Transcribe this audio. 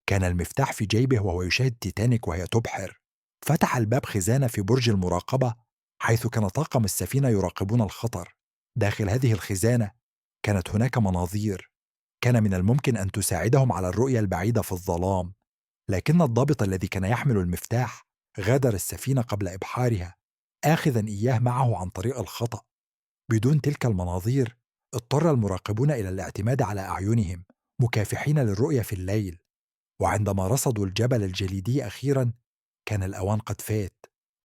كان المفتاح في جيبه وهو يشاهد تيتانيك وهي تبحر. فتح الباب خزانة في برج المراقبة، حيث كان طاقم السفينة يراقبون الخطر. داخل هذه الخزانة كانت هناك مناظير كان من الممكن أن تساعدهم على الرؤية البعيدة في الظلام، لكن الضابط الذي كان يحمل المفتاح غادر السفينة قبل إبحارها، آخذا إياه معه عن طريق الخطأ. بدون تلك المناظير اضطر المراقبون إلى الاعتماد على أعينهم، مكافحين للرؤية في الليل. وعندما رصدوا الجبل الجليدي أخيرا، كان الأوان قد فات.